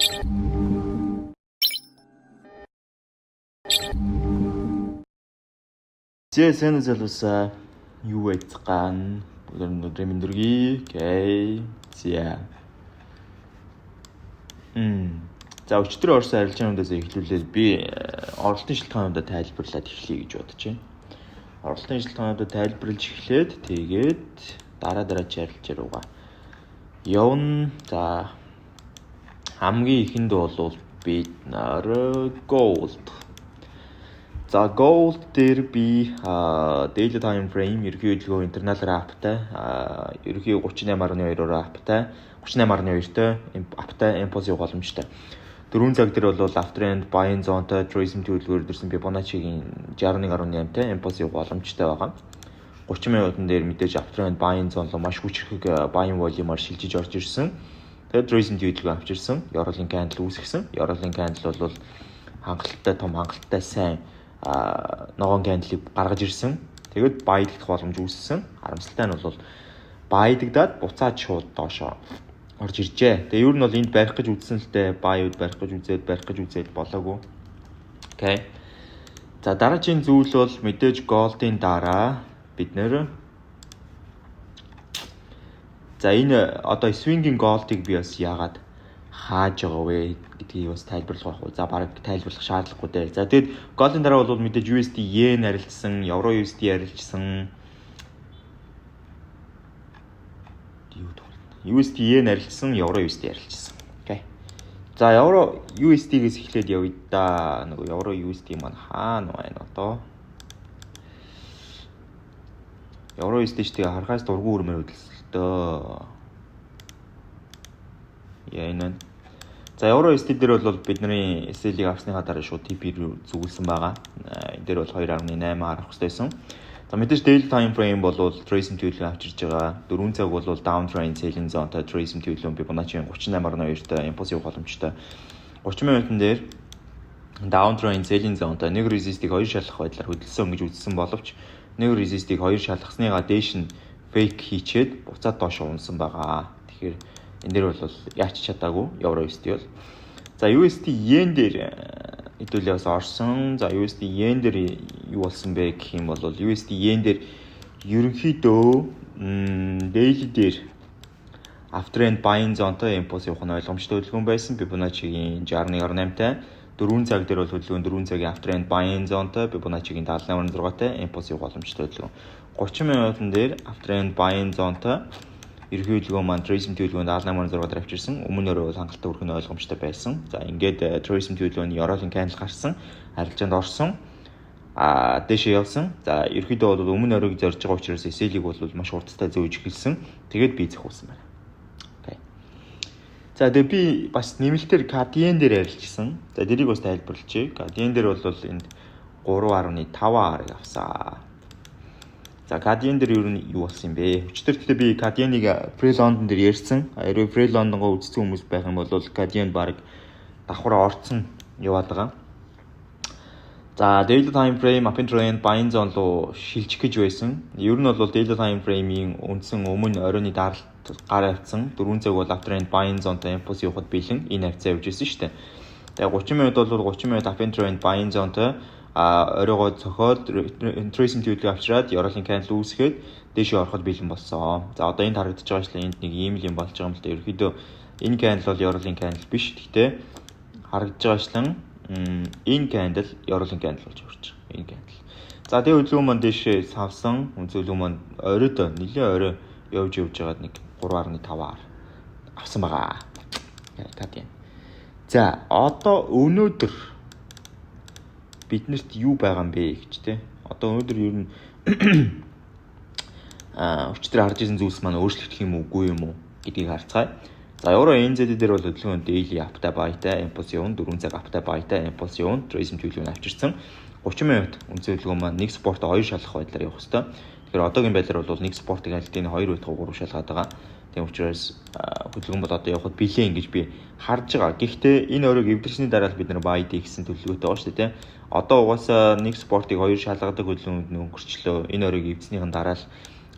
Сайн залуусаа юу байцгаана? Өнөөдөр мэндүргий. Окей. За өчтөр орсон арилжаануудаас эхлүүлээд би оролтын шилтгаануудаа тайлбарлаад эхлэе гэж бодож байна. Оролтын шилтгаануудаа тайлбарлаж эхлээд тэгээд дараа чарилж руугаа явна. За хамгийн ихэнд бол бид gold. За gold дээр би daily time frame ерхий хөдөлгөөн интернал аптай ерхий 38.2-оор аптай 38.2-тэй аптай импульс боломжтой. 4 цаг дээр бол after and buying zone-тай tourism төлөвлөгөөр дэрсэн Fibonacci-гийн 61.8-тай импульс боломжтой байгаа. 30 минутын дээр мэдээж after and buying zone руу маш хүчрхэг buying volume-оор шилжиж орж ирсэн. Тэгээд tourism төлөвлөгөө авчирсан. Ёроолын candle үүсгэсэн. Ёроолын candle бол хангалттай том хангалттай сайн ногоон candle-ийг гаргаж ирсэн. Тэгээд баядах боломж үүссэн. Харамсалтай нь бол баядагдаад буцаад шууд доошоо орж иржээ. Тэгээ ер нь бол энд барих гэж үзсэн л дээ. Баяуд барих гэж үзээд болоогүй. Окей. За дараагийн зүйл бол мэдээж gold-ийн дараа бид нэр за энэ одоо swing-ийн gold-ыг би бас яагаад хааж байгаа вэ гэдгийг бас тайлбарлах байх. За бараг тайлбарлах шаардлагагүй дээ. За тэгэд gold-ийн дараа бол мэдээж USD yen арилжсан, евро USD арилжсан. USD yen арилжсан, евро USD арилжсан. Окей. За евро USD-гээс эхлээд явъя да. Нөгөө евро USD маань хаана байна одоо? Евро USD ч тэгээ харахаас дургуй өрмөр хөдөлсөлтөө. Яа энэ. За евро USD дээр бол бидний SL-ийг авсныхаа дараа шууд TP рүү зүгэлсэн байгаа. Энэ дээр бол 2.8 харах хэрэгтэйсэн. За мэдээж daily time frame бол tourism төлөвлөгөө авчирж байгаа. 4 цаг бол downtrend selling zone-тай tourism төлөвлөгөө Fibonacci 38.2-тай импульс явах боломжтой. 30 минутын дээр downtrend selling zone-тай нэг resist-ийг 2 шалгах байдлаар хөдөлсөн гэж үзсэн боловч нэг resist-ийг 2 шалгасныгаа дээш нь fake хийчээд буцаад доош унсан байгаа. Тэгэхээр энэ дээр бол яач чадаагүй евро USD бол. За USD yen дээр хэдүүлээ бас орсон. За USD yen дээр юу болсон бэ гэх юм бол USD yen дээр ерөнхийдөө daily дээр after and buying zone-тай импульс явах нь ойлгомжтой хөдөлгөөн байсан. Fibonacci-гийн 61.8-тай 4 цаг дээр бол хөдөлгөөн 4 цагийн after and buying zone-тай Fibonacci-гийн 78.6-тай импульс явах боломжтой хөдөлгөөн. 30 минутын дээр after and buying zone-тай ерхий хөдөлгөөн маань tourism төлөвлөгөөнд 78.6 дээр авчирсан. Өмнө өрөө хангалттай өрх нь ойлгомжтой байсан. За ингээд tourism төлөвлөгөөний ёроолын candle гарсан, арилжаанд орсон. Дэшээ явсан. За ерхийдөө бол өмнө өрөөг зорж байгаа учраас SL-ийг бол маш хурдтай зөөж эхэлсэн. Тэгээд би зөхүүлсэн байна. Окей. За тэгээд би бас нэмэлтээр Cadien дээр арилжсан. За дэрийг бас тайлбарлачих. Cadien дээр бол энд 3.5 авсан. За Cadien дээр юу болсон юм бэ? Өчтөртөө би Cadien-ийг Free London дээр ярьсан. Хэрвээ Free London-гоо үзсэн хүмүүс байх юм бол Cadien баг давхраа орцсон яваад байгаа. За daily time frame up and trend buying zone руу шилжих гэж байсан. Ер нь бол daily time frame-ийн үндсэн өмнө оройны даралт гар авцсан. 4 цаг бол after and buying zone-тай импульс явахад бэлэн энэ хавцаа явж ирсэн шүү дээ. Тэгээ 30 минут бол 30 минут up and trend buying zone-тай оройгоо цохоод tourism төлөвлөгөө авчираад ёроолын candle үүсгээд дээшээ ороход бэлэн болсон. За одоо энд харагдаж байгаа шүү дээ. Энд нэг ийм л юм болж байгаа юм л да. Ерөнхийдөө энэ candle бол ёроолын candle биш. Гэхдээ харагдаж байгаа шлан энэ candle ёроолын candle болж орж байгаа. Энэ candle. За тэгээ хөдөлгөөн маань дээшээ савсан. Хөдөлгөөн маань оройд нэлээд орой явж байгаад нэг 3.5-аар авсан байгаа. Cadien. За одоо өнөөдөр биднэрт юу байгаа юм бэ гэж те. Одоо өнөөдөр ер нь өчтөр харж ирсэн зүйлс маань өөрчлөгдөх юм уугүй юм уу гэдгийг харцгаая. За евро NZD дээр бол хөдөлгөөн daily аптай баятай импульс явна, 4 цаг аптай баятай импульс явна, tourism төлөвлөгөө авчирсан. 30 минут үнэтэй хөдөлгөөн маань нэг спорт 2 шалгах байдлаар явах хэвээр. Тэгэхээр одоогийн байдлаар бол нэг спортыг альтын 2 байтугай 3 шалгаад байгаа. Тийм учраас хөдөлгөөн бол одоо явахад билээ ингэж би харж байгаа. Гэхдээ энэ өрөөг эвдэрсний дараа бид нар buy гэсэн төлөвлөгөөтэй байгаа шүү дээ. Одоо угаасаа нэг спортыг 2 шалгадаг хөдөлгөөнд өнгөрчлөө. Энэ өрөөг эвдснийхэн дараа л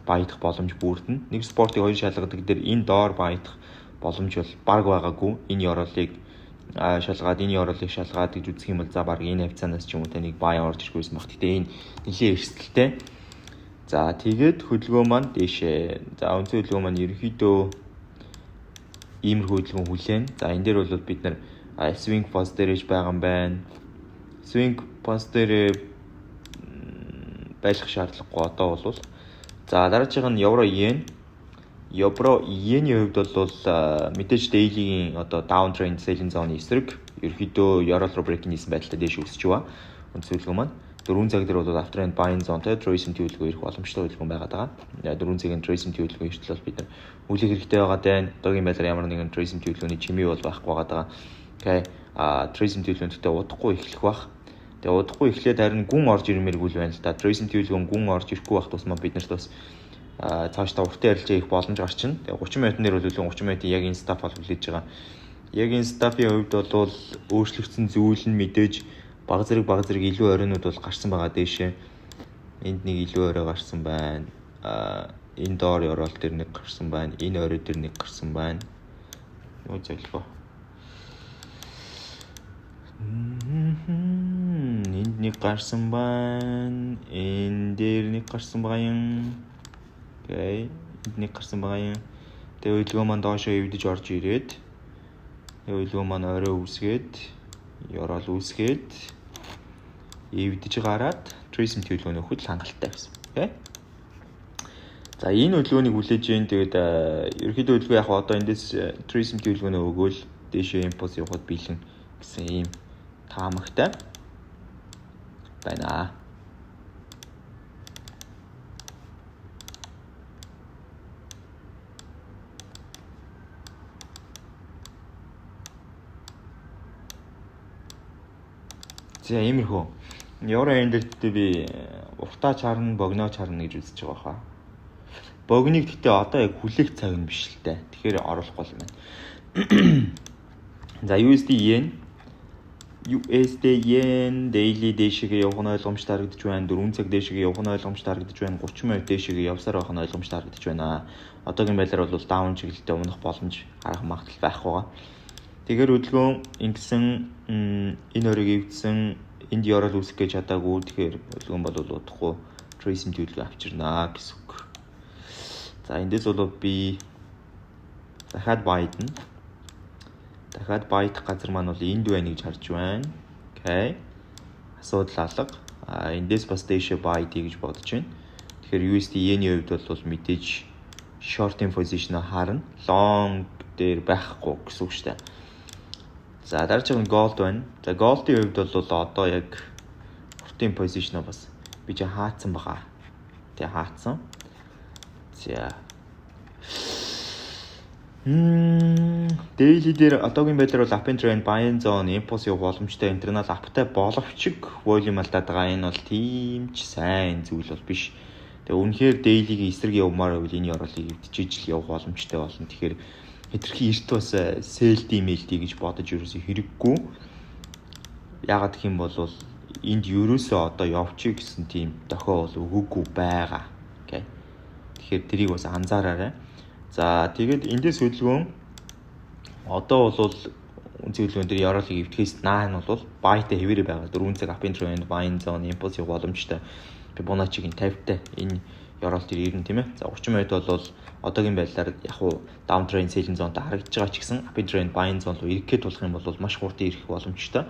баядах боломж бүрдэнэ. Нэг спортыг 2 шалгадаг дээр энэ доор баядах боломж бол баг байгаагүй. Энэ ёроолыг шалгаад энэ ёроолыг шалгаад гэж үзэх юм бол за баг энэ хавцаанаас ч юм уу таныг buy орж ирэх байсан баг. Гэтэ энэ нэлийн эрсдэлтэй. За тэгээд хөдөлгөөн маань дээшээ. За үндсэн хөдөлгөөн маань ерөнхийдөө иймэрхүү хөдөлгөөн хүлээн. За энэ дээр бол бид нар swing post дээрж байгаа юм байна. Swing post дээр байлгах шаардлагагүй одоо бол. За дараагийн нь евро иен. Евро иений хувьд бол мэдээж daily-гийн одоо downtrend selling zone эсрэг ерөөхдөө euro руу break хийсэн байдалтай дээш өсөж байгаа. Үндсэн хөдөлгөөн маань 4 цаг дээр бол after and buying zone-тэй tracing хөдөлгөөн ирэх боломжтой хөдөлгөөн байгаад байгаа. 4 цагийн tracing хөдөлгөөн иртэл бол бид нар үлэх хэрэгтэй байгаа даа. Одоогийн байдлаар ямар нэгэн tracing хөдөлгөөний чимээ бол байхгүй байгаа даа. Okay. Tracing хөдөлгөөнтэй удахгүй эхлэх бах. Тэгээ удахгүй эхлээд харин гүн орж ирмээргүй л байна л да. Tracing хөдөлгөөн гүн орж ирэхгүй байх тусмаа бид нарт бас цаашдаа уртын ярилцаа их боломж гарч байна. Тэгээ 30 минутын дээр бол 30 минутын яг энэ staff бол хүлээж байгаа. Яг энэ staff-ийн хувьд бол өөрчлөгдсөн зүйл нь мэдээж баг зэрэг илүү оройнууд бол гарсан байгаа дээшээ. Энд нэг илүү орой гарсан байна. Энэ доор ёроол дээр нэг гарсан байна. Энэ орой дээр нэг гарсан байна. Юу зөвлөгөө. Энд нэг гарсан байна. Энэ дээр нэг гарсан байгаа юм. Окей. Энд нэг гарсан байгаа юм. Тэгээ хөдөлгөөн маань доошоо эвдэж орж ирээд. Тэгээ хөдөлгөөн маань орой үүсгээд, ёроол үүсгээд эвдэж гараад tracing хөдөлгөөний хөдөл хангалттай гэсэн. Окей. За энэ хөдөлгөөнийг хүлээж जैन. Тэгээд ерөнхийдөө хөдөлгөөн яг одоо эндээс tracing хөдөлгөөнөө өгөөл дээшээ импульс явахад бэлэн гэсэн ийм таамагтай байна. За иймэрхүү. Евро эндэлттэй би уртаа чарна, богино чарна гэж үзэж байгаа хаа. Богиныг гэхдээ одоо яг хүлээх цаг нь биш л дээ. Тэгэхээр оруулахгүй юм байна. За USD yen daily дэшигээ явах нь ойлгомжтой харагдаж байна. 4 цаг дэшигээ явах нь ойлгомжтой харагдаж байна. 30 минут дэшигээ явсаар байх нь ойлгомжтой харагдаж байна. Одоогийн байдлаар бол даун чиглэлтэй унах боломж гарах магадлал байхгүй байгаа. Тэгэхээр хөдөлгөөн ингэсэн энэ оройг эвдсэн энд ёроол үүсгэх гэж чадаагүй. Тэгэхээр хөдөлгөөн бол удахгүй tracing хөдөлгөөн авчирнаа гэсэн үг. За эндээс бол би дахиад байдна. Дахиад байдах газар маань бол энд байна гэж харж байна. Окей. Асуудал алга. Эндээс бас дэшээ байд гэж бодож байна. Тэгэхээр USD yen-ийн хувьд бол мэдээж short-ийн position харна. Long дээр байхгүй гэсэн үг шүү дээ. За дараагийн gold байна. За gold-ийн хувьд бол одоо яг уртын position бас би ч хаацсан байгаа. Тэ хаацсан. За. Daily дээр одоогийн байдлаар бол up and trend buying zone impulse явах боломжтой internal upтай боловч volume алдаад байгаа. Энэ бол тийм ч сайн зүйл бол биш. Тэгээ үнэхээр daily-гийн эсрэг явмаар байвал энэ ёроолыг эвдчихэж л явах боломжтой болно. Тэгэхээр хэтэрхий эрт бас sell email-тэй гэж бодож ерөөсөө хэрэггүй. Яагаад гэх юм бол энд ерөөсөө одоо явчих гэсэн тийм дохио бол өгөөгүй байгаа. Окей. Тэгэхээр тэрийг бас анзаараарай. За тэгээд эндээс хөдөлгөөн одоо бол үнцэн хөдөлгөөн дээр ёроолыг эвдэхээс наан бол buy-тай хэвээрээ байгаа. 4 цаг up and trend buying zone impulse явах боломжтой. Fibonacci-гийн 50-тай энэ ёроол төр ирнэ тийм ээ. За 30 минут бол одоогийн байдлаар яг уу down trend selling zone та харагдаж байгаа ч гэсэн up trend buying zone руу ирэхэд тулах юм бол маш хурдан ирэх боломжтой.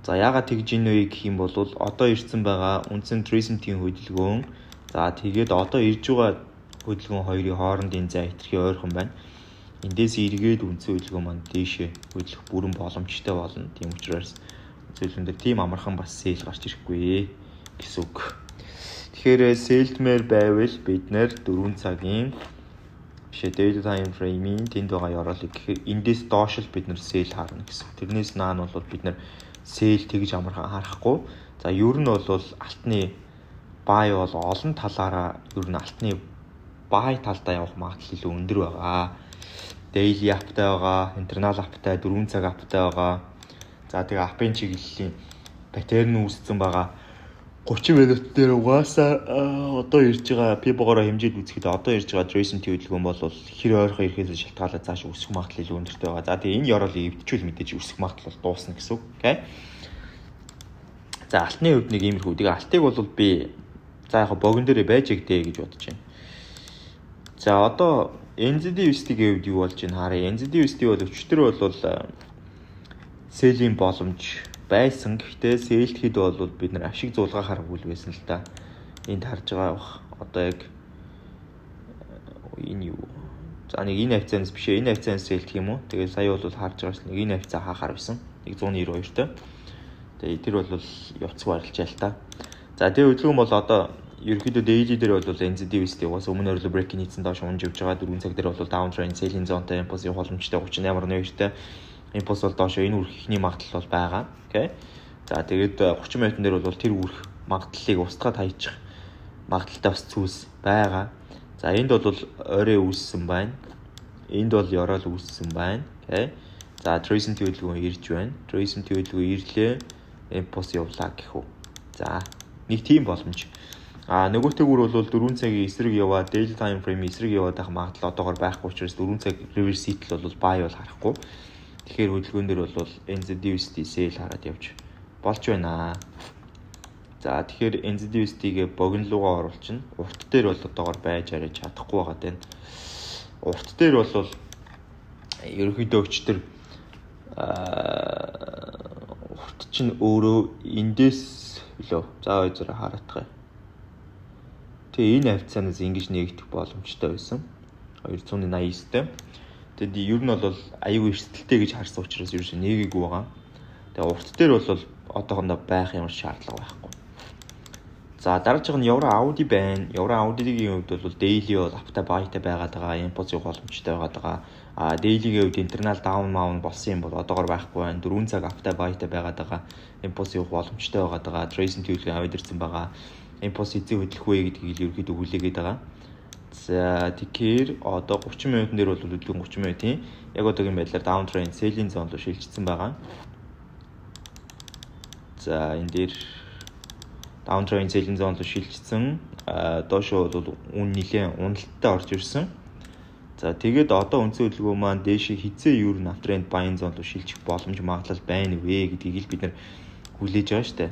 За яагаад тэгж ийн вэ гэх юм бол одоо ирсэн байгаа үндсэн tracing-ийн хөдөлгөөн. За тэгээд одоо ирж байгаа хөдөлгөөн хоёрын хоорондын зай хэтэрхий ойрхон байна. Эндээс эргээд үндсэн хөдөлгөөн маань дээшээ хөдлөх бүрэн боломжтой болно. Тийм учраас үндсэн хөдөлгөөн дээр тийм амархан бас sale гарч ирэхгүй гэсэн үг. Тэгэхээр sell-мээр байвал бид нэр 4 цагийн бишээ daily time frame-ийн тэнд байгаа ёроолыг гэхээр эндээс доош л бид нэр sell харна гэсэн. Тэрнээс наан бол бид нэр sell тэгж амархан харахгүй. За ер нь бол алтны buy бол олон талаараа ер нь алтны buy талдаа явах магадлал илүү өндөр байгаа. Daily up-тай байгаа, internal up-тай, 4 цаг up-тай байгаа. За тэгээ up-ын чиглэлийн паттерн үүссэн байгаа. 30 минут дээр угаасаа одоо ирж байгаа пибогоороо хэмжээд үзэхэд одоо ирж байгаа Trace-ийн хөдөлгөөн бол хэр ойрхон ирэхээс шалтгаалаад цааш өсөх магадлал илүү өндөртэй байгаа. За тэгээ энэ ёроолыг эвдчихвэл мэдээж өсөх магадлал бол дуусна гэсэн үг. Окей. За алтны хувьд нэг иймэрхүү. Тэгээ алтыг бол би за яг богино дээрээ байж игдээ гэж бодож байна. За одоо NZD-USD-ийн хувьд юу болж байна харъя. NZD-USD бол өчтөр бол сэллийн боломж байсан. Гэхдээ сэлдэхэд бол бид нар ашиг зулгаа харгуул байсан л да. Энд харж байгаа бах. Одоо яг энэ юу. За нэг энэ хавцаанаас биш энэ хавцаанаас сэлдэх юм уу? Тэгээд сая бол харж байгаас нэг энэ хавцаа хаахаар байсан. 192 той. Тэгээд тэр бол явцгүй арилжаа л та. За тэгээд хөдөлгөөн бол одоо ерөнхийдөө daily дээр бол NZD-USD угаас өмнө өрлө break нийцэн доош унж явж байгаа 4 цаг дээр бол downtrend selling zone-тай impulse боломжтой 38.2-тэй impulse бол доошоо энэ үрх ихний магадлал бол байгаа. Окей. За тэгээд 30 минутын дээр бол тэр үрх магадлалыг устгаад хаячих магадлалтай бас зүйлс байгаа. За энд бол орой үүссэн байна. Энд бол ёроол үүссэн байна. Окей. За Trace-ийн төлөвлөгөө ирж байна. Trace-ийн төлөвлөгөө ирлээ. Impulse явлаа гэх үү. За нэг тийм боломж. Нөгөөтэйгүр бол 4 цагийн эсрэг яваад daily time frame эсрэг яваад байх магадлал одоогор байхгүй учраас 4 цаг reverse settle бол buy бол харахгүй. Тэгэхээр хөдөлгөөн дээр бол NZD-USD sell хараад явж болж байна. За тэгэхээр NZD-USD-гээ богинолуугаа оруулчихна. Урт дээр бол одоогор байж арай чадахгүй байгаа тань. Урт дээр бол ерөнхийдөө өчтөр урт чинь өөрөө эндээс лөө. За хоёроо хараатгая. Тэгээ энэ хавцаанаас ингэж нэгдэх боломжтой байсан. 289-тэй. Тэгээд ер нь бол аюу эрсдэлтэй гэж харсан учраас ерөөсөө нэгээгүй байгаа. Тэгээ урт дээр бол одоохондоо байх ямар шаардлага байхгүй. За дараачих нь евро Audi байна. Евро Audi-ийн хувьд бол daily бол апта байтай байгаад байгаа, impulse боломжтой байгаад байгаа. Daily-ийн хувьд internal down болсон юм бол одоогор байхгүй байна. 4 цаг апта байтай байгаад байгаа, impulse боломжтой байгаад байгаа. Trace-ийн төлөвлөгөө аваад ирсэн байгаа. Impulse эзэн хөдлөх вэ гэдгийг ерөөхдөө хүлээгээд байгаа. За тэгэхээр одоо 30 минутын дээр бол хөдөлгөөн 30 минутын яг одоогийн байдлаар downtrend selling zone руу шилжчихсэн байгаа. За энэ дээр downtrend selling zone руу шилжчихсэн. Доошоо бол үн нэлээд уналттай орж ирсэн. За тэгээд одоо үндсэн хөдөлгөөн маань дээшээ хизээ юу н uptrend buying zone руу шилжих боломж магадлал байна вэ гэдгийг л бид нар хүлээж байгаа шүү дээ.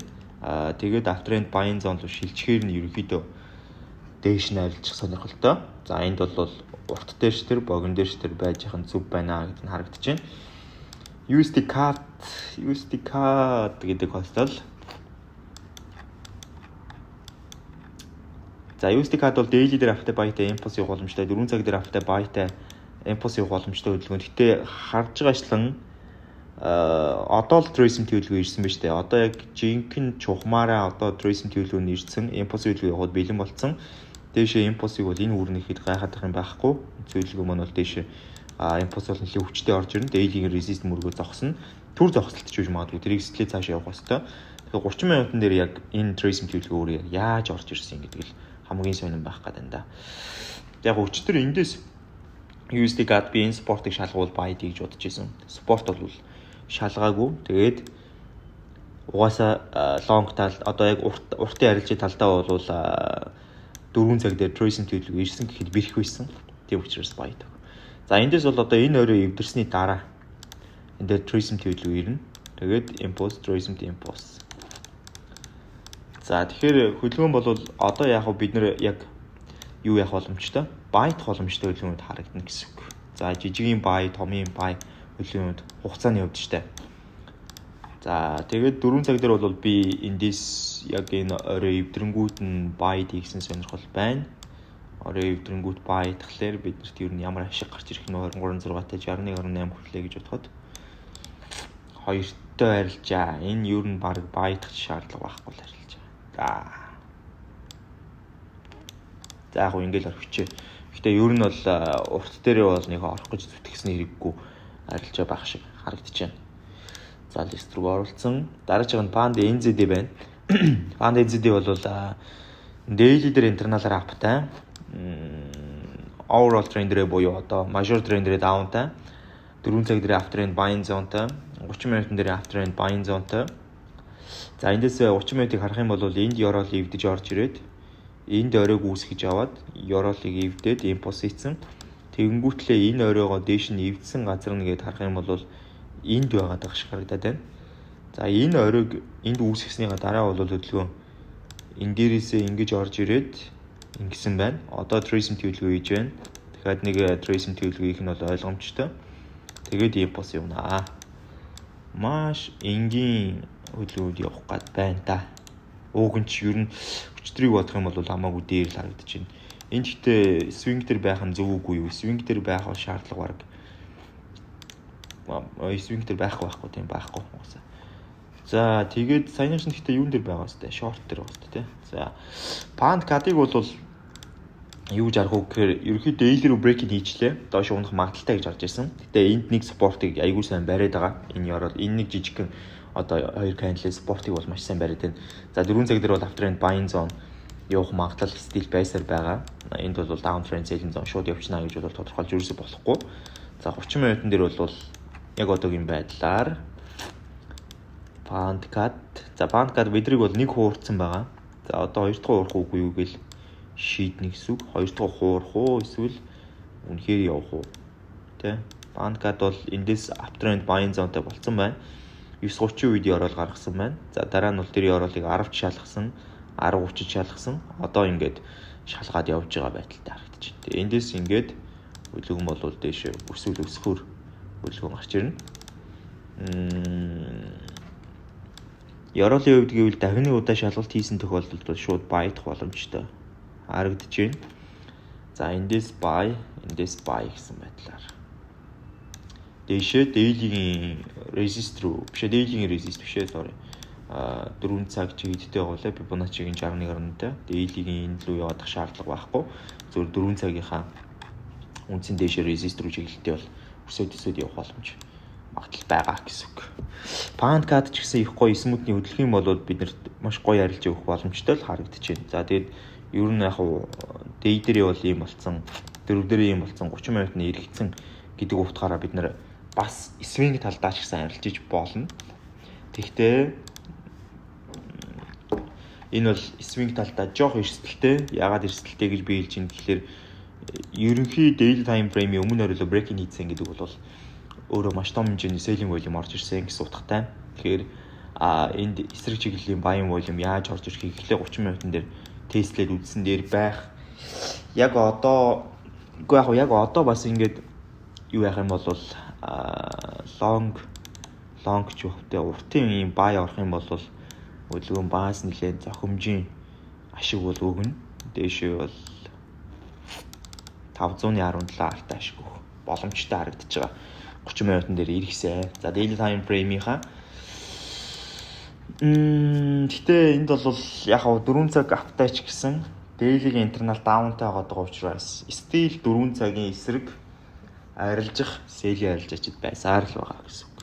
Тэгээд uptrend buying zone руу шилжихээр нь ерөнхийдөө дээш нь арилжих сонирхолтой. За энд бол урт дээш тэр богино дээш тэр байж хань зүв байна гэдг нь харагдаж байна. USD CAD гэдэг хостол. За USD CAD бол daily дээр авахтай байтай impulse явах боломжтой, 4 цаг дээр авахтай байтай impulse явах боломжтой хөдөлгөөн. Гэтэ харж байгаачлан одоо л Trace-ийн төлөвлөгөө ирсэн ба штэ. Одоо яг жинхэнэ чухмаараа одоо Trace-ийн төлөвлөгөө нь ирсэн. Impulse төлөвлөгөө яваад бэлэн болсон. Дээшээ impulse-ыг бол энэ үрнэхэд гайхах юм байхгүй. Төлөвлөгөө маань бол дээшээ impulse бол нэлээд хүчтэй орж ирнэ. Daily-ийн resist мөргөө зогсно. Түр зогсолт ч үгүй магадгүй. Тэрийг сэтгэлээ цааш явах хэвээр. Тэгэхээр 30 минутын дээр яг энэ Trace-ийн төлөвлөгөө яаж орж ирсэн гэдэг л хамгийн сонирн байх гэдэг да. Яг өчтөр эндээс USD CAD би энэ спортыг шалгуул buy гэж бодож исэн. Спорт бол шалгаагүй. Тэгээд угаасаа long тал одоо яг уртын арилжийн талдаа бол 4 цаг дээр Trace-ийн төлөвлөгөө ирсэн гэхэд бэрх байсан. Тийм учраас баядаг. За эндээс бол одоо энэ өрөө эвдэрсний дараа энэ дээр Trace-ийн төлөвлөгөө ирнэ. Тэгээд impulse Trace-ийн impulse. За тэгэхээр хөдөлгөөн бол одоо яг бид нэр яг юу явах боломжтой? Байт боломжтой хөдөлгөөнүүд харагдана гэсэн үг. За жижигийн бай, томын бай хөдөлгөөнүүд хугацааны хувьд штэ. За тэгээд 4 цаг дээр бол би эндээс яг энэ орой эвдрэнгүүт нь бай хийсэн сонирхол байна. Орой эвдрэнгүүт бай тэгэхээр биднэрт ер нь ямар ашиг гарч ирэх нь 23.6-тай 61.8 хүрлээ гэж бодоход хоёртой арилжаа. Энэ ер нь баг байтах шаардлага байхгүй л арилжаа. За яг ингээл орхичээ. Гэхдээ ер нь бол урт дээрээ бол нэг орох гэж зүтгэсэн хэрэггүй арилжаа байх шиг харагдаж байна. За лист рүү оруулсан. Дараач нь Panda NZD байна. Panda NZD бол daily дээр интерналаар аптай. Overall trend дээр буюу одоо major trend дээр downтай. 4 цаг дээр after and buying zone-тай. 30 минутын дээр after and buying zone-тай. За эндээс 30 минутыг харах юм бол энд Yorol эвдэж орж ирээд энд оройг үүсгэж аваад Yorol-ыг эвдээд импульс хийсэн. Тэгэнгүүтлээ энэ оройгоо дээш нь эвдсэн газар нэгээд харах юм бол энд байгаад байгаа шиг харагдаад байна. За энэ оройг энд үүсгэснийга дараа бол хөдөлгөөн энэ дээрээсээ ингэж орж ирээд ингэсэн байна. Одоо trace төвлөгөө хийж байна. Дахиад нэг trace төвлөгөө хийх нь бол ойлгомжтой. Тэгээд импульс явна. Маш энгийн хөдөлгөөнд явах гад байна та. Ууг нь ч ер нь хүчтрийг бодох юм бол хамаагүй дээр л харагдаж байна. Энд гэхдээ swing дээр байх нь зөв үгүй юу? Swing дээр байх шаардлага баг. Swing дээр байхгүй тийм байхгүй. За тэгээд саяныч нь гэхдээ юун дээр байгаа хэвчээ short дээр байгаа хэвчээ тий. За pound card-ыг бол юу гэж арах уу гэхээр ерөнхийдөө daily break-ийг хийчлээ. Доош унах магадaltaй гэж харж ирсэн. Гэтэ энд нэг спортыг аягүй сайн бариад байгаа. Энэ Yorol энэ нэг жижигхэн одоо хоёр candle спортыг бол маш сайн бариад байна. За 4 цаг дээр бол after and buying zone явах магадлал стил байсаар байгаа. Энд бол down trend selling zone шууд явчихна гэж бол тодорхойлж юусоо болохгүй. За 30 минутын дээр бол яг одоогийн байдлаар pound card. За pound card бидрийг бол нэг хуурцсан байгаа. За одоо хоёр дахь хуурах уугүй юу гэл шийднэ гэсэн үг. Хоёр дахь хуурах уу эсвэл үнэхээр явах уу? Тэ. Pound card бол эндээс after and buying zone-тай болцсон байна. 9:30 үед Yorol гаргасан байна. За дараа нь бол тэр Yorol-ыг 10-ч шалгасан, 10:30-ч шалгасан. Одоо ингээд шалгаад явж байгаа байдалтай харагдаж байна. Тэгээ эндээс ингээд хөдөлгөөн бол дээш өсвөл өсөхөр хөдөлгөөн гарч ирнэ. Yorol-ийн хувьд гэвэл дахины удаа шалгалт хийсэн тохиолдолд бол шууд buy-дах боломжтой харагдаж байна. За эндээс buy гэсэн байдлаар. Дээшээ daily-ийн resist руу daily-ийн resist бишээ sorry. 4 цаг чигттэй болоо Fibonacci-гийн 61.1-тай daily-ийн энэ рүү явах шаардлага байхгүй. Зөвхөн 4 цагийнхаа үндсэн дээшээ resist руу чиглэлтэй бол өсөд явах боломж магадл байгаа гэсэн үг. Pound card ч гэсэн их гоё смутны хөдөлгөх юм бол бид нарт маш гоё арилж өгөх боломжтой л харагдаж байна. За тэгээд ер нь яг day дээр бол ийм болцсон, дөрөв дээр ийм болцсон 30 минутны эргэцэн гэдэг утгаараа бид нар бас swing талдаа ч гэсэн арилжиж болно. Тэгвэл энэ бол swing талдаа жоох эрсдэлтэй. Яагаад эрсдэлтэй гэж би хэлж байна гэхээр ерөнхий daily time frame-ийн өмнө орой break-ин хийсэн гэдэг бол өөрөө маш том хэмжээний selling volume орж ирсэн гэсэн утгатай. Тэгэхээр энд эсрэг чиглэлийн buying volume яаж орж ирэх гэхлээр 30 минутын дээр тестлээд үзсэн дээр байх. Яг одоо бас ингээд юу яах юм бол long ч үхтэй уртын юм buy орох юм бол хөдөлгөөн баас нэлээд зохимжийн ашиг бол өгнө. Дээшээ бол 517 артай ашиг өгөх боломжтой харагдаж байгаа. 30 минутын дээр ирэхсээ. За daily time frame-ийнхаа гэтээ энд бол яг 4 цаг аптай ч гэсэн daily-гийн internal down-тай байгаа учраас still 4 цагийн эсрэг арилжих, sell-ийг арилж ачид байсаар л байгаа гэсэн үг.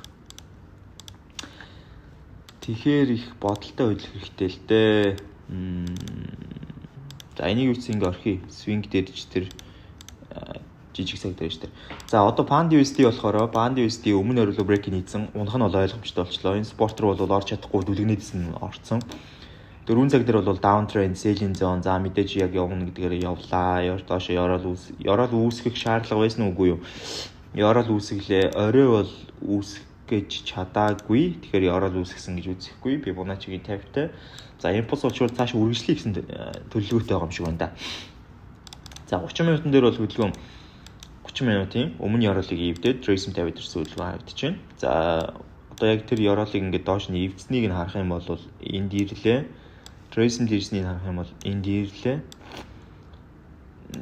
Тэгэхээр их бодолтой хөдөлгөх хэрэгтэй л дээ. За энийг үгүй ингээ орхи swing дээр ч тэр жижиг цаг дээр ч тэр. За одоо Pound USD болохоор Pound USD өмнө орой break хийсэн. Унах нь бол ойлгомжтой болчлоо. Энэ спорт руу бол орж чадахгүй дүлгнээдс нь орцсон. 4 цаг дээр бол down trend selling zone за мэдээж яг явна гэдгээр явлаа. Доош Yorol үүсгэх шаардлага байсан үгүй юу? Yorol үүсгэлээ. Орой бол үүсгэж чадаагүй. Тэгэхээр Yorol үүсгэсэн гэж үзэхгүй. Fibonacci-гийн 50-тай. За импульс очвол цааш үргэлжлэе гэсэн төлөвлөгөөтэй байгаа юм шиг байна да. За 30 минутын дээр бол хөдөлгөөн 30 минутын өмнө Yorol-ыг эвдээд trace 50 дээрс хөдөлгөөн харагдаж байна. За одоо яг тэр Yorol-ыг ингээд доош нь эвдсэнийг нь харах юм бол энд ирлээ. Trace дээрснийг харах юм бол энд ирлээ.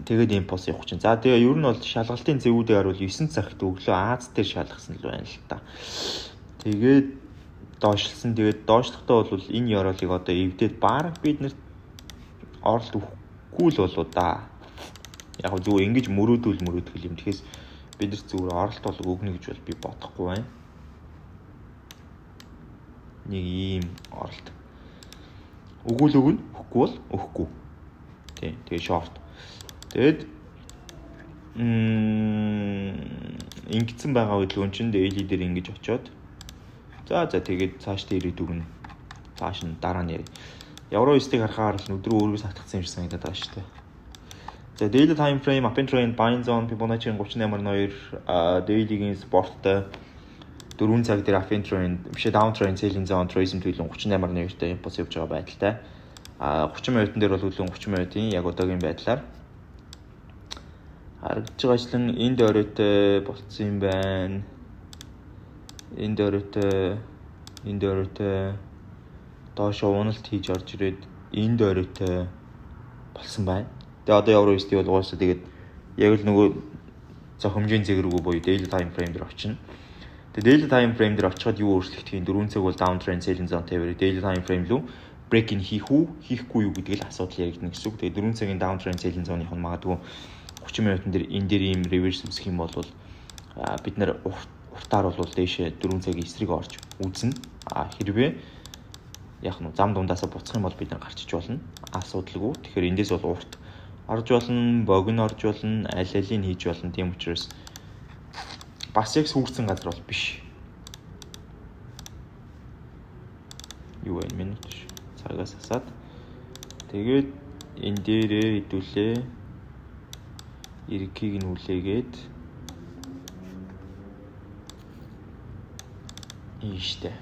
Тэгээд импульс явах чинь. За тэгээ ер нь бол шалгалтын зэвүүдээр харуул 9 цагт өглөө Аз дээр шалгасан л байна л та. Тэгээд доошлсон. Тэгээд доошлохдоо бол энэ Yorol-ыг одоо эвдээд баг бид нарт оролт өгөхгүй л болоо да. Яг зүгээр ингэж мөрөөдөх юм. Тэгэхээр бид нар зүгээр оролт бол өгнө гэж бол би бодохгүй байна. Нэг ийм оролт. Өгвөл өгнө, өгөхгүй бол өгөхгүй. Тий, тэгээ short. Тэгэд ингэсэн байгаа хөдөлгөөн чинь daily дээр ингэж очиод за тэгээд цаашдаа ирээд өгнө Цааш нь дараа нь Euro USD-г харахаар л өдрөө өөрөөс хатгсан юм шиг санагдаад байгаа шүү дээ. За daily time frame, up and trend, buying zone, Fibonacci 38.2, daily-гийн спорттой 4 цаг дээр up and trend, биш down trend, selling zone, tracing төлөв 38.2-тэй импульс явж байгаа байдалтай. 30 минутын дээр бол үлэн 30 минутын яг одоогийн байдлаар харагдж байгаа ажлан энд оройтой болцсон юм байна. Энд оройтой доош уналт хийж орж ирээд энд оройтой болсон байна. Тэгээ одоо Euro USD бол угаасаа тэгээд яг л нөгөө зохимжийн зэг рүү буюу daily time frame дээр очино. Тэгээ daily time frame дээр очиход юу өөрчлөгдөх юм 4 цаг бол down trend selling zone тавиад daily time frame руу break in хийхгүй юу гэдэг л асуудал яригдана гэсэн үг. Тэгээ 4 цагийн down trend selling zone-ийнх нь магадгүй 30 минутын дээр энэ дээр ийм reverse үсэх юм бол бид нэр уртаар бол дээшээ 4 цагийн эсрэг орж үүснэ. Хэрвээ яг нь зам дундаасаа буцах юм бол бид нар гарчиж болно. Асуудалгүй. Тэгэхээр эндээс бол урт орж болно, богино орж болно, аль алийг хийж болно. Тийм учраас бас яг сүрсэн газар бол биш. Юу вэ? Минут цагаас асаад. Тэгээд энэ дээрээ хэдүүлээ. Иргэхийг нь үлээгээд ийштэй.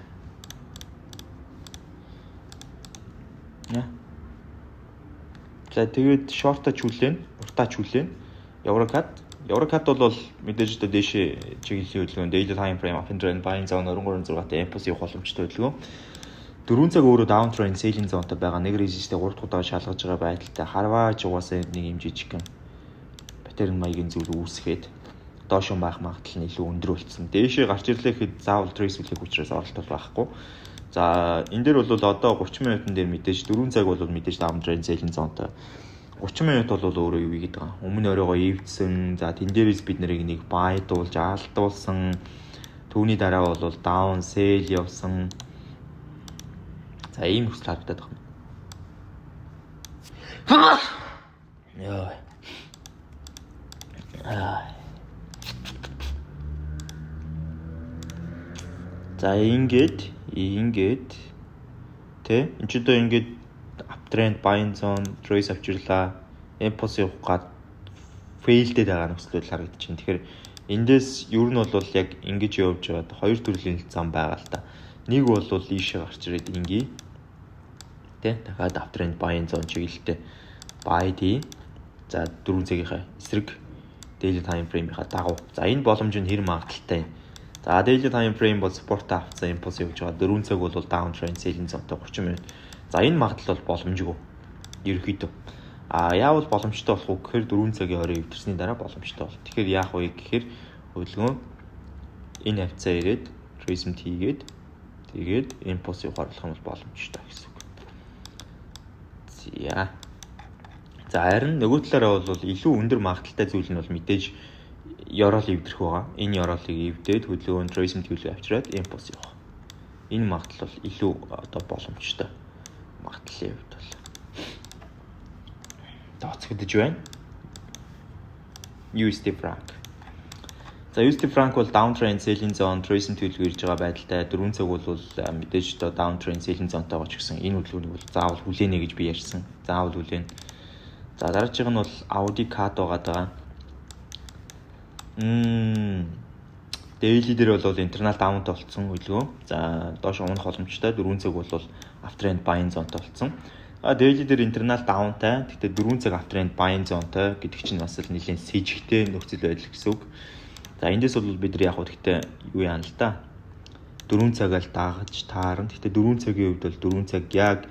За тэгээд шортач хүлээн, уртаач хүлээн. Eurocad бол мэдээж одоо дээшээ чиглэлийн хөдөлгөөн daily time frame, up and trend, buying zone 23-6-тай импульс явах боломжтой хөдөлгөөн. 4 цаг өөрөө down trend selling zone-тай байгаа. Нэг resistance 3 дахь удаага шалгаж байгаа байдалтай харваач угаасаа нэг юм жижигхэн паттерн маягийн зүйл үүсгээд доош байх магадлал нь илүү өндөр болцсон. Дээшээ гарч ирлээ гэхэд заавал trace үлээх учраас оролт байхгүй. За энэ дээр бол одоо 30 минутын дээр мэдээж 4 цаг бол мэдээж down trend selling zone-тай. 30 минут бол өөрөө юу гэдэг байгаа. Өмнө оройгоо эвдсэн. За тэн дээрээс бид нарыг нэг байдуулж алдуулсан. Түүний дараа бол down sell явсан. За ийм хүсэл харагдаад байна. Яа. За ингээд тэ энэ ч одоо ингээд uptrend buying zone trace авчирлаа. Impulse явах гад failed байгаа нөхцөл харагдаж байна. Тэгэхээр эндээс ер нь бол яг ингэж явж байгаад хоёр төрлийн зам байгаа л та. Нэг бол ийшээ гарч ирээд ингээ тэ дахиад uptrend buying zone чиглэлтэй buy дий. За 4 цагийнхаа эсрэг daily time frame-ийнхаа дагуу. За энэ боломж нь хэр магадaltaй юм. За daily time frame бол support авцсан impulse явж байгаа. 4 цаг бол down trend selling zone-той 30 минут. За энэ магадлал бол боломжгүй. Ерөнхийдөө. Яавал боломжтой болох вэ гэхээр 4 цагийн орой эвдэрсний дараа боломжтой бол. Тэгэхээр яах вэ гэхээр хөдөлгөөн энэ хавцаа ирээд tracement хийгээд тэгээд impulse оруулах юм бол боломжтой гэсэн үг. За харин нөгөө талаараа бол илүү өндөр магадaltaй зүйл нь бол мэдээж Euro-л эвдэрх байгаа. Энэ Euro-лыг эвдээд хөдөлгөөн tracement хийлгээ авчираад impulse явах. Энэ магадлал бол илүү одоо боломжтой. Магадлалын хувьд бол тооцогдож байна. USD franc. За USD franc бол downtrend selling zone tracing төлөв ирж байгаа байдалтай 4 цаг бол мэдээж одоо downtrend selling zone-тойгоо ч гэсэн энэ хөдөлгөөнийг бол заавал хүлээнэ гэж би ярьсан. Заавал хүлээнэ. За дараачих нь бол Audi CAD байгаа. Daily дээр бол internal down-тай болцсон хөдөлгөөн. За доош унах боломжтой 4 цаг бол uptrend buying zone-тай болцсон. Daily дээр internal down-тай. Гэхдээ 4 цаг uptrend buying zone-тай гэдэг чинь бас л нэлээд сэжигтэй нөхцөл байдал гэсэн үг. За эндээс бол бид нар яг хөө гэхдээ юу яана л да. 4 цагаар дагаж таарна. Гэхдээ 4 цагийн хувьд бол 4 цаг яг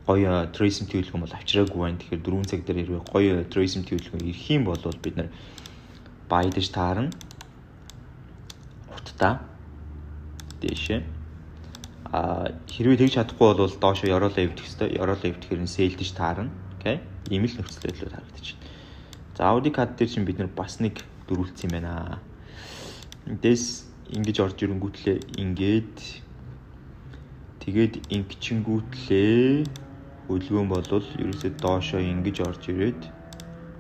гоё tracing төлөвлөгөө бол авчираагүй байна. Тэгэхээр 4 цаг дээр хэрвээ гоё tracing төлөвлөгөө ирэх юм бол бид нар байдаж таарна. Уртдаа дээшээ. Хэрвээ тэгж чадахгүй бол доошоо Euro-лоо эвдэх хэвээр. Euro-лоо эвдэхээр нь sell-дэж таарна. Окей. Ийм л нөхцөл байдлууд харагдаж байна. За Audi CAD дээр чинь бид нар бас нэг дөрүүлсэн юм байна. Эндээс ингэж орж ирэнгүүтлээ ингээд тэгээд ингэчингүүтлээ хөдөлгөөн бол ерөөсөө доошоо ингэж орж ирээд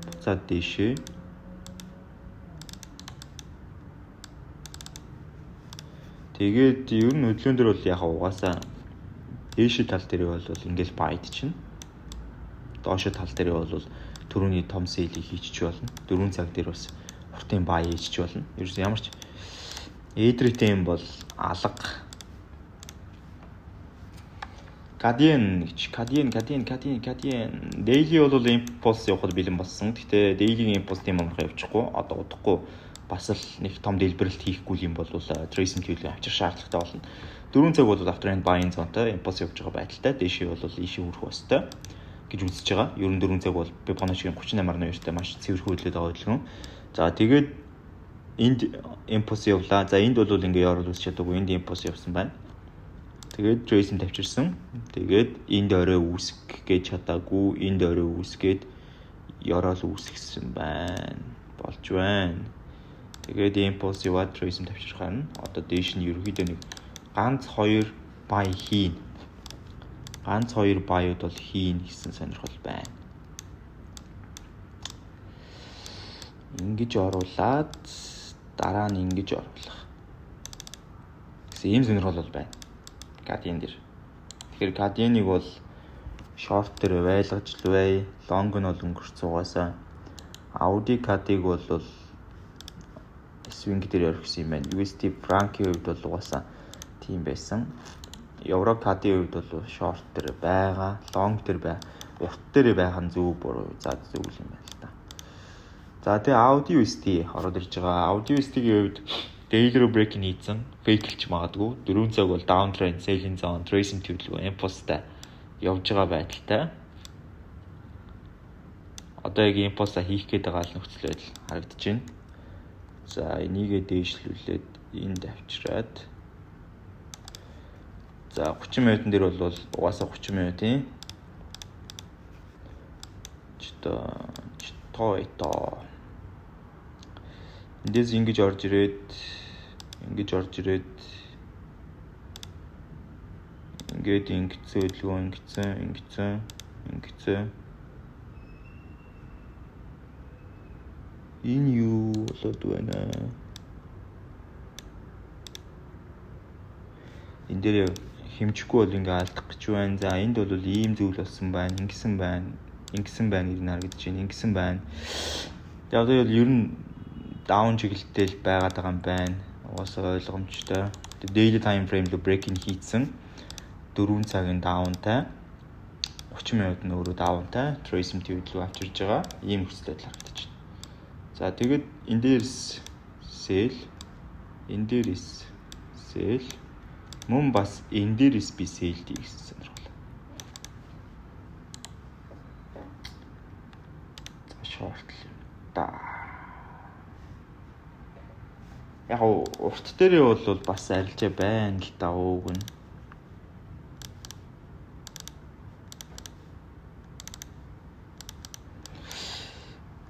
буцаад дээшээ тэгээд ер нь хөдөлгөөн дээр бол яг угаасаа Дээшид тал дээр бол ингээл байд чинь. Доошид тал дээр бол түрүүний том сейлийг хийчих болно. 4 цаг дээр бас хуртын бай хийчих болно. Ерөөс ямар ч эдритем бол алга. Кадиен. Daily бол импульс явахад бэлэн болсон. Гэхдээ daily импульс тийм амархан явчихгүй. Одоо удахгүй бас л нэг том дэлбэрэлт хийхгүй юм бол tracing tool авчир шаардлагатай болно. 4 цаг бол after and buying зонтой импульс явж байгаа байдалтай. Дээшээ бол ийшээ хүрэх ёстой гэж үзэж байгаа. Ер нь 4 цаг бол Fibonacci-гийн 38.2-тай маш цэвэрхэн хөдлөд байгаа хөдөлгөөн. За тэгээд энд импульс явлаа. За энд бол ингээ орол үсч чадаагүй. Энд импульс явсан байна. Тэгээд tracing тавьчирсан. Тэгээд энд орой үүсэх гэж чадаагүй. Энд орой үүсгээд ёроол үүсгэсэн байна. Болж байна. Тэгээд импульс яваад tracing тавьчих гарна. Одоо дээш нь ерөөхдөө нэг ганц 2 бай хийн. Ганц 2 баюуд бол хийн гэсэн сонирхол байна. Ингэж оруулаад дараа нь ингэж оруулах. Гэсэн ийм сонирхол бол байна. Guardian дээр. Тэгэхээр Guardian-ыг бол short дээр байлгаж л бай. Long нь бол өнгөрч цугаасаа. Audi Cad-ыг бол swing дээр орхисон юм байна. USD franc-ийн хувьд бол угаасаа тийм байсан. Euro Cad-ийн хувьд бол short дээр байгаа. Long дээр бай. Урт дээр байх нь зөв буруу. За зөв юм байна л та. За тэгээ Audi USD ороод ирж байгаа. Audi USD-ийн хувьд daily break хийсэн. Fake-лж магадгүй. 4 цаг бол downtrend, selling zone, tracing төлөвлөгөө, impulse-тай явж байгаа байдалтай. Одоо яг impulse хийх гээд байгаа л нөхцөл байдал харагдаж байна. За энийгээ дээшлүүлээд энд авчираад. За 30 минутын дээр бол угаасаа 30 минутын чито. Эндээс ингэж орж ирээд ингээд ингэсэн хөдөлгөөн ингэсэн. Энэ юу болоод байна? Энд дээр хэмжихгүй бол ингээ алдах гэж байна. За энд бол ийм зүйл болсон байна. Ингэсэн байна гэж харагдаж байна. Ингэсэн байна. Тэгээ одоо ер нь даун чиглэлтэй л байгаад байгаа юм байна. Уусаа ойлгомжтой. Daily time frame руу break-ин хийцэн 4 цагийн даунтай 30 минут нь өөрөө даунтай tracing төлөвлөгөө авчирж байгаа. Ийм нөхцөл байдал харагдаж байна. За тэгээд энэ дээрс sell мөн бас энэ дээрс би sell дий гэсэн сонирхол. За short л юм да. Яг урт дээрээ бол бас арилжаа байна л да ууг нь.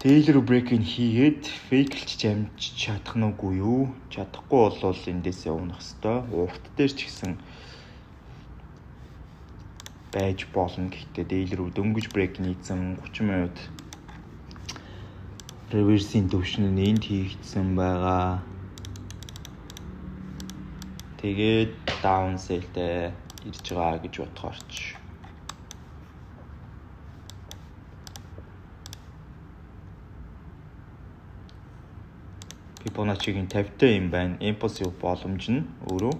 Taylor break-ин хийгээд fake-лж амжиж чадах нь үгүй юу? Чадахгүй бол эндээс явах хэвээр. Урт дээр ч гэсэн байж болно. Гэхдээ Taylor дөнгөж break хийсэн 30 минут reverse-ийн төвшин нь энд хийгдсэн байгаа. Тэгээд down sell-тэй ирж байгаа гэж бодохорч. Fibonacci-гийн 50-тай юм байна. Impulse боломж нь өөрөө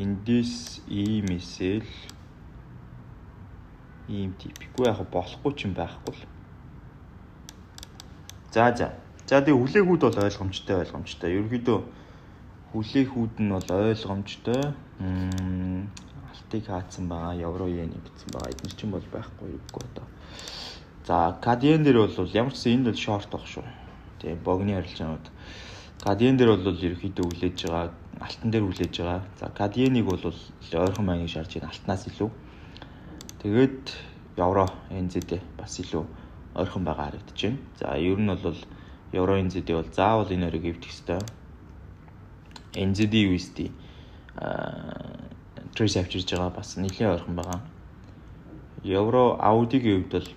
эндээс ийм эсэл ийм типикгүй яг болохгүй ч юм байхгүй л. За тэгээ хүлээгүүд бол ойлгомжтой. Ерөнхийдөө хүлээгүүд нь бол ойлгомжтой. Алтыг хаацсан байгаа, евро йен бичсэн байгаа. Эдгээр чинь бол байхгүй юугүй одоо. За Guardian дээр бол ямар ч зүйл энд бол short баг шүү. Тэгээ богны арилжаанууд. Guardian дээр бол ерөнхийдөө хүлээж байгаа, алтан дээр хүлээж байгаа. За Guardian-ыг бол ойрхон байныг шаарж байна алтнаас илүү. Тэгээд евро NZD бас илүү ойрхон байгаа харагдаж байна. За ер нь бол евро NZD бол заавал энэ хоёрыг эвдэх ёстой. NZD USD trace авчирж байгаа бас нэлээд ойрхон байгаа. Евро Audi-гийн хувьд бол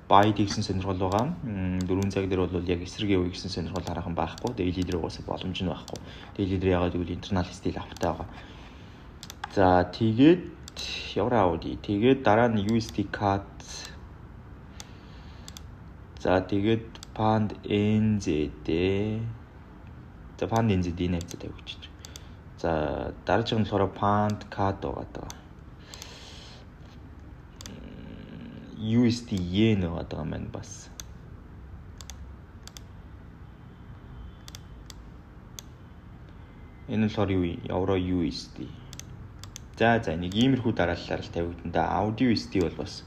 buy гэсэн сонирхол байгаа. 4 цаг дээр бол яг эсрэг явъя гэсэн сонирхол хараахан байхгүй. Daily дээр угаасаа боломж нь байхгүй. Daily дээр ягаад гэвэл internal style автай байгаа. За тэгээд евро Audi. Тэгээд дараа нь USD CAD. За тэгээд pound NZD. За pound NZD энэ хэвчээ тавьчих. За дараагийн нь болохоор pound CAD байгаа. USD yen байгаа маань бас. Энэ нь болохоор юу вэ? Евро USD. За нэг иймэрхүү дараалалаар л тавигдана да. Audi USD бол бас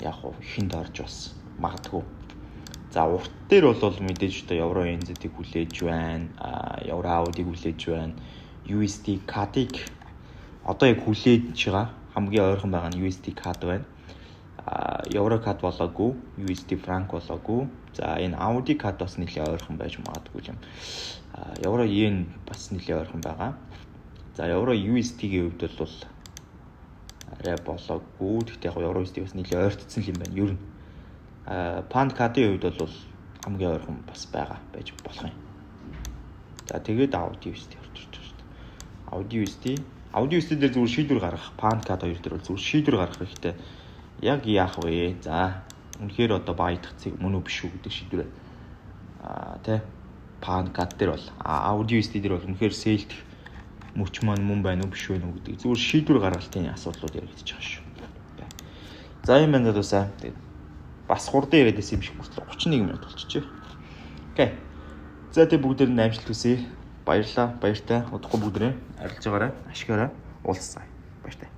яг хуу ихэнд орж бас магадгүй. За урт дээр бол мэдээж одоо евро NZ-ийг хүлээж байна. Евро Audi-г хүлээж байна. USD CAD-ыг одоо яг хүлээж байгаа хамгийн ойрхон байгаа нь USD CAD байна. Евро CAD болоогүй, USD franc болоогүй. За энэ Audi CAD бас нэлээд ойрхон байж магадгүй юм. Евро yen бас нэлээд ойрхон байгаа. За евро USD-ийн хувьд бол арай болоогүй. Гэхдээ яг евро USD бас нэлээд ойртсон юм байна. Ер нь pound CAD-ийн хувьд бол хамгийн ойрхон бас байгаа байж болох юм. За тэгээд Audi USD орж ирж байгаа шүү дээ. Audi USD дээр зүгээр шийдвэр гаргах, pound CAD хоёр дээр бол зүгээр шийдвэр гаргах хэрэгтэй. Яг яах вэ? За үнэхээр одоо баядах мөн үү биш үү гэдэг шийдвэр. Тэ pound CAD дээр бол Audi USD дээр бол үнэхээр сэлдэх мөч маань мөн байна уу биш үү гэдэг зүгээр шийдвэр гаргалтын асуудлууд яригдчих байгаа шүү. За юм байна даа. Бас хурдан яриад байсан юм шиг болтлоо. 31 минут болчихжээ. Окей. За тэг бүгдээр нь амжилт хүсье. Баярлалаа. Баяртай. Удахгүй бүгдээ арилж байгаарай. Ашигаарай. Уулзъя. Баяртай.